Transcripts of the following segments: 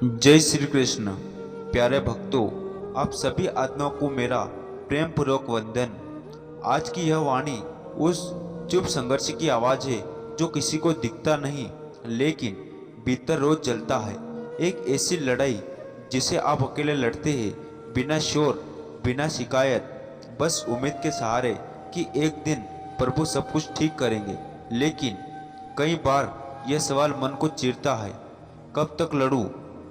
जय श्री कृष्ण। प्यारे भक्तों, आप सभी आत्माओं को मेरा प्रेम पूर्वक वंदन। आज की यह वाणी उस चुप संघर्ष की आवाज है जो किसी को दिखता नहीं लेकिन भीतर रोज जलता है। एक ऐसी लड़ाई जिसे आप अकेले लड़ते हैं, बिना शोर, बिना शिकायत, बस उम्मीद के सहारे कि एक दिन प्रभु सब कुछ ठीक करेंगे। लेकिन कई बार यह सवाल मन को चीरता है, कब तक लड़ूं,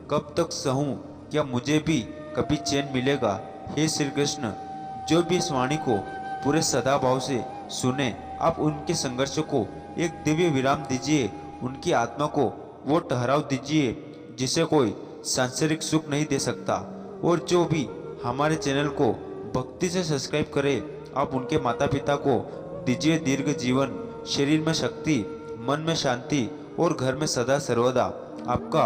कब तक सहूं, क्या मुझे भी कभी चैन मिलेगा। हे श्री कृष्ण, जो भी इस वाणी को पूरे सदाभाव से सुने, आप उनके संघर्ष को एक दिव्य विराम दीजिए, उनकी आत्मा को वो ठहराव दीजिए जिसे कोई सांसारिक सुख नहीं दे सकता। और जो भी हमारे चैनल को भक्ति से सब्सक्राइब करे, आप उनके माता पिता को दीजिए दीर्घ जीवन, शरीर में शक्ति, मन में शांति और घर में सदा सर्वदा आपका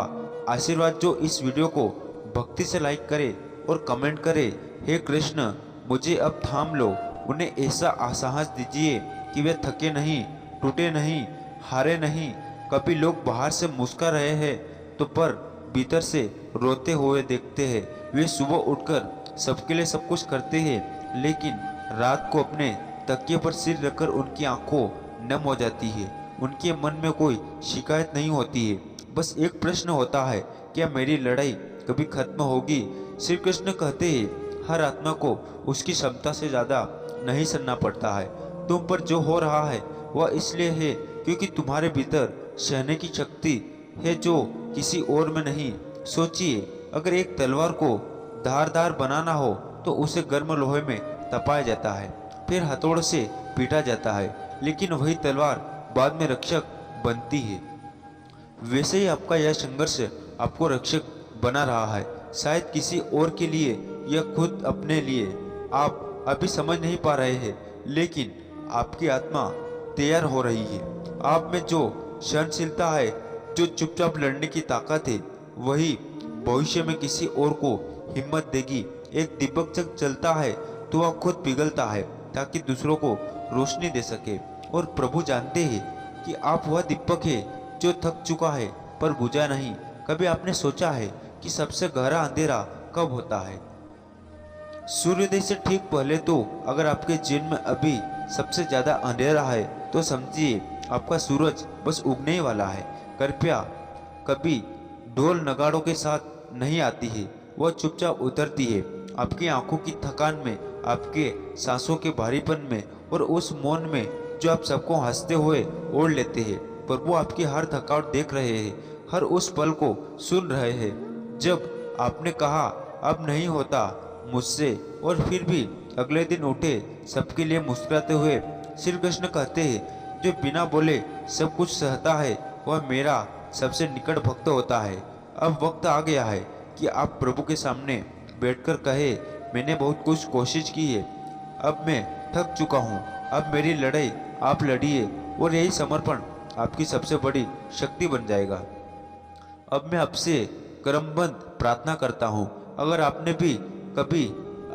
आशीर्वाद। जो इस वीडियो को भक्ति से लाइक करे और कमेंट करे, हे कृष्ण मुझे अब थाम लो, उन्हें ऐसा साहस दीजिए कि वे थके नहीं, टूटे नहीं, हारे नहीं। कभी लोग बाहर से मुस्कुरा रहे हैं तो पर भीतर से रोते हुए देखते हैं। वे सुबह उठकर सबके लिए सब कुछ करते हैं, लेकिन रात को अपने तकिए पर सिर रखकर उनकी आंखों नम हो जाती है। उनके मन में कोई शिकायत नहीं होती है, बस एक प्रश्न होता है, क्या मेरी लड़ाई कभी खत्म होगी। श्री कृष्ण कहते हैं, हर आत्मा को उसकी क्षमता से ज्यादा नहीं सहना पड़ता है। तुम पर जो हो रहा है वह इसलिए है क्योंकि तुम्हारे भीतर सहने की शक्ति है जो किसी और में नहीं। सोचिए, अगर एक तलवार को धारदार बनाना हो तो उसे गर्म लोहे में तपाया जाता है, फिर हथौड़े से पीटा जाता है, लेकिन वही तलवार बाद में रक्षक बनती है। वैसे ही आपका यह संघर्ष आपको रक्षक बना रहा है, शायद किसी और के लिए या खुद अपने लिए। आप अभी समझ नहीं पा रहे हैं, लेकिन आपकी आत्मा तैयार हो रही है। आप में जो सहनशीलता है, जो चुपचाप लड़ने की ताकत है, वही भविष्य में किसी और को हिम्मत देगी। एक दीपक जब जलता है तो वह खुद पिघलता है ताकि दूसरों को रोशनी दे सके। और प्रभु जानते हैं कि आप वह दीपक है जो थक चुका है पर बुझा नहीं। कभी आपने सोचा है कि सबसे गहरा अंधेरा कब होता है? सूर्योदय से ठीक पहले। तो अगर आपके जीवन में अभी सबसे ज्यादा अंधेरा है तो समझिए आपका सूरज बस उगने ही वाला है। कृपया कभी ढोल नगाड़ों के साथ नहीं आती है, वह चुपचाप उतरती है आपकी आंखों की थकान में, आपके सांसों के भारीपन में और उस मौन में जो आप सबको हंसते हुए ओढ़ लेते हैं। प्रभु आपकी हर थकावट देख रहे हैं, हर उस पल को सुन रहे हैं जब आपने कहा अब नहीं होता मुझसे, और फिर भी अगले दिन उठे सबके लिए मुस्कुराते हुए। श्री कृष्ण कहते हैं, जो बिना बोले सब कुछ सहता है वह मेरा सबसे निकट भक्त होता है। अब वक्त आ गया है कि आप प्रभु के सामने बैठकर कहे, मैंने बहुत कुछ कोशिश की है, अब मैं थक चुका हूँ, अब मेरी लड़ाई आप लड़िए। और यही समर्पण आपकी सबसे बड़ी शक्ति बन जाएगा। अब मैं आपसे क्रमबद्ध प्रार्थना करता हूँ। अगर आपने भी कभी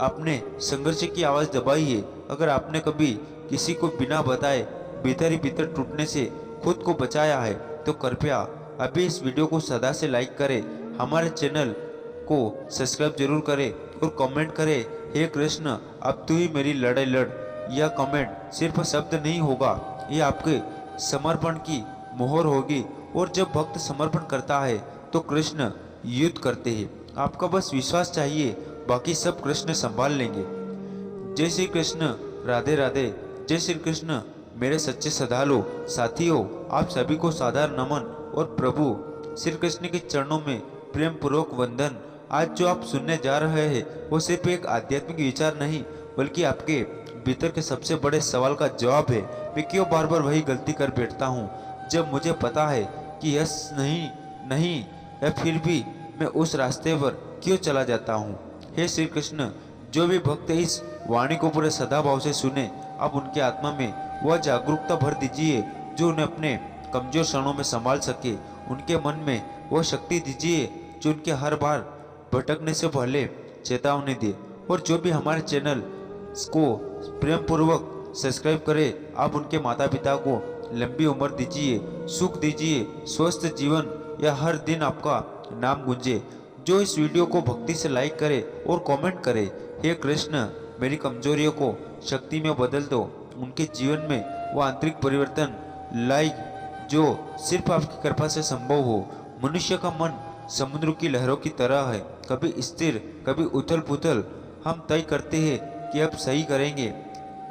आपने संघर्ष की आवाज़ दबाई है, अगर आपने कभी किसी को बिना बताए भीतर ही भीतर टूटने से खुद को बचाया है, तो कृपया अभी इस वीडियो को सदा से लाइक करें, हमारे चैनल को सब्सक्राइब जरूर करें और कमेंट करें, हे कृष्ण अब तू ही मेरी लड़ाई लड़। यह कमेंट सिर्फ शब्द नहीं होगा, यह आपके समर्पण की मोहर होगी। और जब भक्त समर्पण करता है तो कृष्ण युद्ध करते हैं। आपका बस विश्वास चाहिए, बाकी सब कृष्ण संभाल लेंगे। जय श्री कृष्ण, राधे राधे। जय श्री कृष्ण मेरे सच्चे श्रद्धालु साथियों, आप सभी को सादर नमन और प्रभु श्री कृष्ण के चरणों में प्रेम पूर्वक वंदन। आज जो आप सुनने जा रहे हैं वो सिर्फ एक आध्यात्मिक विचार नहीं, बल्कि आपके भीतर के सबसे बड़े सवाल का जवाब है। मैं क्यों बार बार वही गलती कर बैठता हूँ जब मुझे पता है कि यस नहीं, या फिर भी मैं उस रास्ते पर क्यों चला जाता हूँ। हे श्री कृष्ण, जो भी भक्त इस वाणी को पूरे सदाभाव से सुने, आप उनकी आत्मा में वह जागरूकता भर दीजिए जो उन्हें अपने कमजोर क्षणों में संभाल सके। उनके मन में वह शक्ति दीजिए जो उनके हर बार भटकने से पहले चेतावनी दे। और जो भी हमारे चैनल को प्रेम पूर्वक सब्सक्राइब करें, आप उनके माता पिता को लंबी उम्र दीजिए, सुख दीजिए, स्वस्थ जीवन, या हर दिन आपका नाम गूंजे। जो इस वीडियो को भक्ति से लाइक करे और कमेंट करे, हे कृष्ण मेरी कमजोरियों को शक्ति में बदल दो, उनके जीवन में वो आंतरिक परिवर्तन लाइक जो सिर्फ आपकी कृपा से संभव हो। मनुष्य का मन समुद्र की लहरों की तरह है, कभी स्थिर कभी उथल पुथल। हम तय करते हैं कि अब सही करेंगे,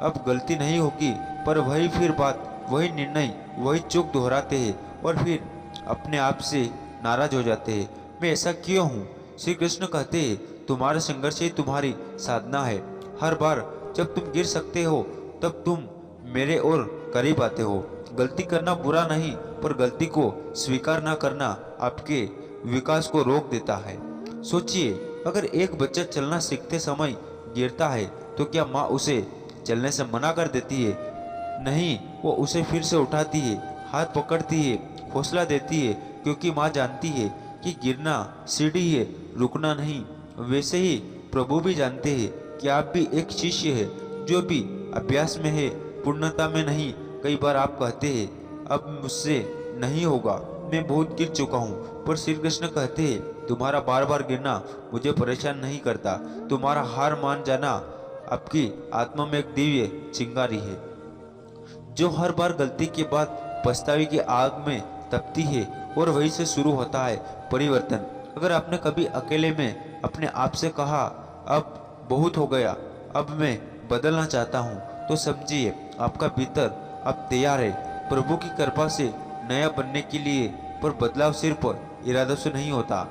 अब गलती नहीं होगी, पर वही फिर बात, वही निर्णय, वही चूक दोहराते हैं और फिर अपने आप से नाराज हो जाते हैं। मैं ऐसा क्यों हूँ? श्री कृष्ण कहते हैं तुम्हारा संघर्ष ही तुम्हारी साधना है। हर बार जब तुम गिर सकते हो तब तुम मेरे और करीब आते हो। गलती करना बुरा नहीं, पर गलती को स्वीकार न करना आपके विकास को रोक देता है। सोचिए, अगर एक बच्चा चलना सीखते समय गिरता है तो क्या माँ उसे चलने से मना कर देती है? नहीं, वो उसे फिर से उठाती है, हाथ पकड़ती है, हौसला देती है, क्योंकि माँ जानती है कि गिरना सीढ़ी है, रुकना नहीं। वैसे ही प्रभु भी जानते हैं कि आप भी एक शिष्य है जो भी अभ्यास में है, पूर्णता में नहीं। कई बार आप कहते हैं अब मुझसे नहीं होगा, मैं बहुत गिर चुका हूँ, पर श्री कृष्ण कहते हैं तुम्हारा बार बार गिरना मुझे परेशान नहीं करता। तुम्हारा हार मान जाना आपकी आत्मा में एक दिव्य चिंगारी है जो हर बार गलती के बाद पछतावे की आग में तपती है, और वहीं से शुरू होता है परिवर्तन। अगर आपने कभी अकेले में अपने आप से कहा अब बहुत हो गया, अब मैं बदलना चाहता हूँ, तो समझिए आपका भीतर अब तैयार है प्रभु की कृपा से नया बनने के लिए। पर बदलाव सिर्फ इरादों से नहीं होता,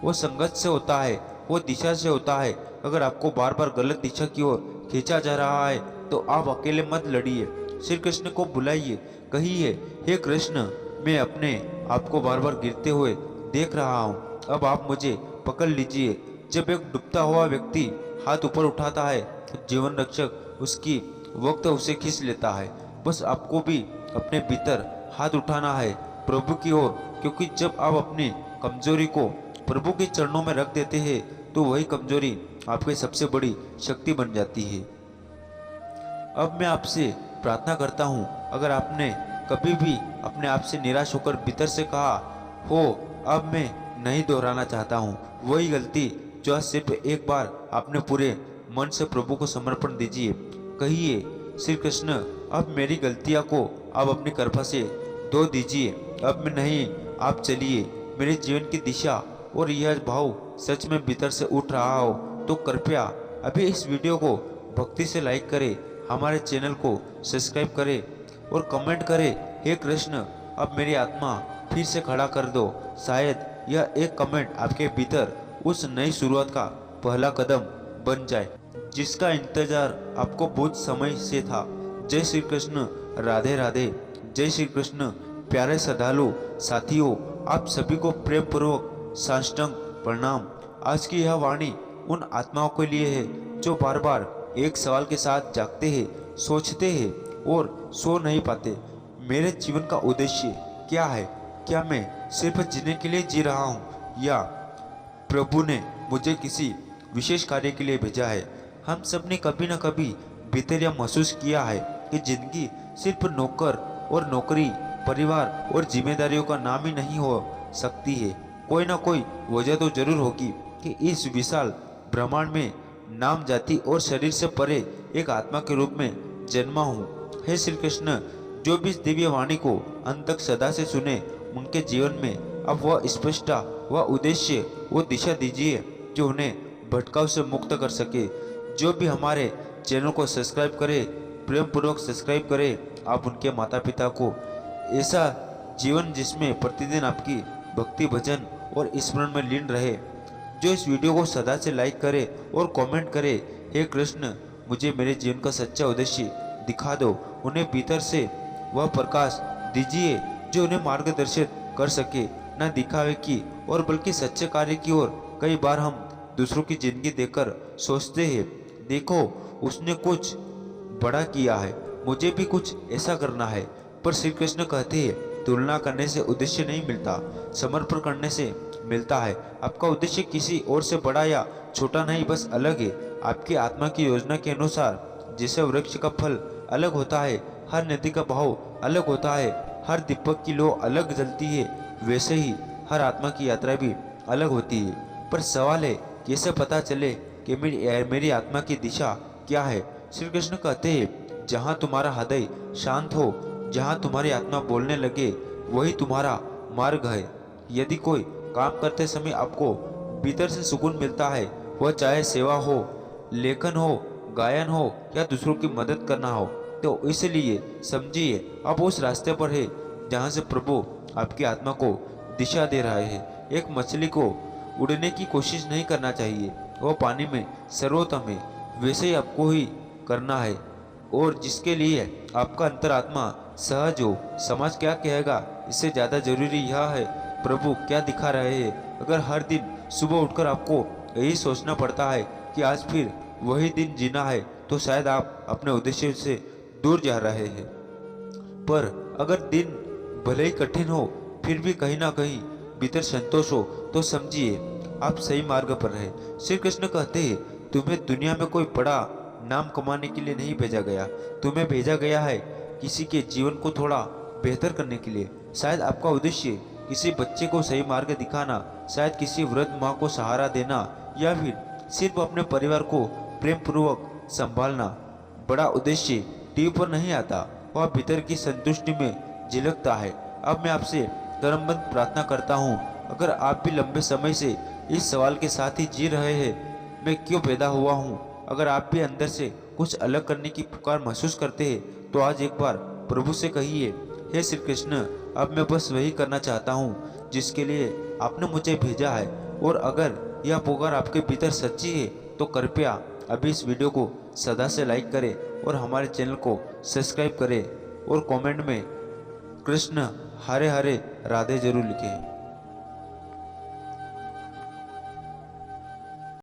वो संघर्ष से होता है, वो दिशा से होता है। अगर आपको बार बार गलत दिशा की ओर खींचा जा रहा है तो आप अकेले मत लड़िए, श्री कृष्ण को बुलाइए, कहिए हे कृष्ण मैं अपने आप को बार बार गिरते हुए देख रहा हूँ, अब आप मुझे पकड़ लीजिए। जब एक डूबता हुआ व्यक्ति हाथ ऊपर उठाता है तो जीवन रक्षक उसकी वक्त उसे खींच लेता है। बस आपको भी अपने भीतर हाथ उठाना है प्रभु की ओर, क्योंकि जब आप अपनी कमजोरी को प्रभु के चरणों में रख देते हैं तो वही कमजोरी आपकी सबसे बड़ी शक्ति बन जाती है। अब मैं आपसे प्रार्थना करता हूँ, अगर आपने कभी भी अपने आप से निराश होकर भीतर से कहा हो अब मैं नहीं दोहराना चाहता हूँ वही गलती जो आज सिर्फ एक बार आपने पूरे मन से प्रभु को समर्पण दीजिए। कहिए श्री कृष्ण अब मेरी गलतियाँ को आप अपनी कृपा से धो दीजिए, अब मैं नहीं, आप चलिए मेरे जीवन की दिशा। और यह भाव सच में भीतर से उठ रहा हो तो कृपया अभी इस वीडियो को भक्ति से लाइक करें, हमारे चैनल को सब्सक्राइब करें और कमेंट करें हे कृष्ण अब मेरी आत्मा फिर से खड़ा कर दो। शायद यह एक कमेंट आपके भीतर उस नई शुरुआत का पहला कदम बन जाए जिसका इंतजार आपको बहुत समय से था। जय श्री कृष्ण, राधे राधे। जय श्री कृष्ण। प्यारे श्रद्धालु साथियों, आप सभी को प्रेम पूर्वक साष्टांग प्रणाम। आज की यह वाणी उन आत्माओं के लिए है जो बार बार एक सवाल के साथ जागते हैं, सोचते हैं और सो नहीं पाते। मेरे जीवन का उद्देश्य क्या है? क्या मैं सिर्फ जीने के लिए जी रहा हूँ या प्रभु ने मुझे किसी विशेष कार्य के लिए भेजा है? हम सब ने कभी न कभी भीतर यह महसूस किया है कि जिंदगी सिर्फ नौकर और नौकरी, परिवार और जिम्मेदारियों का नाम ही नहीं हो सकती है। कोई ना कोई वजह तो जरूर होगी कि इस विशाल ब्रह्मांड में नाम, जाति और शरीर से परे एक आत्मा के रूप में जन्मा हूँ। हे श्री कृष्ण, जो भी इस दिव्य वाणी को अंत तक सदा से सुने उनके जीवन में अब वह स्पष्टता, वह उद्देश्य, वो दिशा दीजिए जो उन्हें भटकाव से मुक्त कर सके। जो भी हमारे चैनल को सब्सक्राइब करे, प्रेम पूर्वक सब्सक्राइब करे, आप उनके माता पिता को ऐसा जीवन जिसमें प्रतिदिन आपकी भक्ति, भजन और स्मरण में लीन रहे। जो इस वीडियो को सदा से लाइक करे और कमेंट करे हे कृष्ण मुझे मेरे जीवन का सच्चा उद्देश्य दिखा दो। उन्हें भीतर से वह प्रकाश दीजिए जो उन्हें मार्गदर्शित कर सके, न दिखावे की और बल्कि सच्चे कार्य की ओर। कई बार हम दूसरों की जिंदगी देखकर सोचते हैं देखो उसने कुछ बड़ा किया है, मुझे भी कुछ ऐसा करना है। पर श्री कृष्ण कहते हैं तुलना करने से उद्देश्य नहीं मिलता, समर्पण करने से मिलता है। आपका उद्देश्य किसी और से बड़ा या छोटा नहीं, बस अलग है। आपकी आत्मा की योजना के अनुसार जैसे वृक्ष का फल अलग होता है, हर नदी का बहाव अलग होता है, हर दीपक की लौ अलग जलती है, वैसे ही हर आत्मा की यात्रा भी अलग होती है। पर सवाल है कैसे पता चले कि मेरी आत्मा की दिशा क्या है। श्री कृष्ण कहते हैं, जहाँ तुम्हारा हृदय शांत हो, जहाँ तुम्हारी आत्मा बोलने लगे, वही तुम्हारा मार्ग है। यदि कोई काम करते समय आपको भीतर से सुकून मिलता है, वह चाहे सेवा हो, लेखन हो, गायन हो या दूसरों की मदद करना हो, तो इसलिए समझिए आप उस रास्ते पर है जहाँ से प्रभु आपकी आत्मा को दिशा दे रहे हैं। एक मछली को उड़ने की कोशिश नहीं करना चाहिए, वह पानी में सर्वोत्तम है। वैसे ही आपको ही करना है, और जिसके लिए आपका अंतरात्मा सहज हो। समाज क्या कहेगा, इससे ज़्यादा जरूरी यह है प्रभु क्या दिखा रहे हैं। अगर हर दिन सुबह उठकर आपको यही सोचना पड़ता है कि आज फिर वही दिन जीना है, तो शायद आप अपने उद्देश्य से दूर जा रहे हैं। पर अगर दिन भले ही कठिन हो, फिर भी कहीं ना कहीं भीतर संतोष हो, तो समझिए आप सही मार्ग पर हैं। श्री कृष्ण कहते हैं, तुम्हें दुनिया में कोई बड़ा नाम कमाने के लिए नहीं भेजा गया, तुम्हें भेजा गया है किसी के जीवन को थोड़ा बेहतर करने के लिए। शायद आपका उद्देश्य किसी बच्चे को सही मार्ग दिखाना, शायद किसी वृद्ध माँ को सहारा देना, या फिर सिर्फ अपने परिवार को प्रेम पूर्वक संभालना। बड़ा उद्देश्य टीवी पर नहीं आता, वह भीतर की संतुष्टि में झलकता है। अब मैं आपसे कर्मबद्ध प्रार्थना करता हूँ, अगर आप भी लंबे समय से इस सवाल के साथ ही जी रहे हैं, मैं क्यों पैदा हुआ हूँ, अगर आप भी अंदर से कुछ अलग करने की पुकार महसूस करते हैं, तो आज एक बार प्रभु से कहिए, हे श्री कृष्ण, अब मैं बस वही करना चाहता हूँ जिसके लिए आपने मुझे भेजा है। और अगर यह पुकार आपके भीतर सच्ची है, तो कृपया अभी इस वीडियो को सदा से लाइक करें और हमारे चैनल को सब्सक्राइब करें, और कमेंट में कृष्ण हरे हरे राधे जरूर लिखें।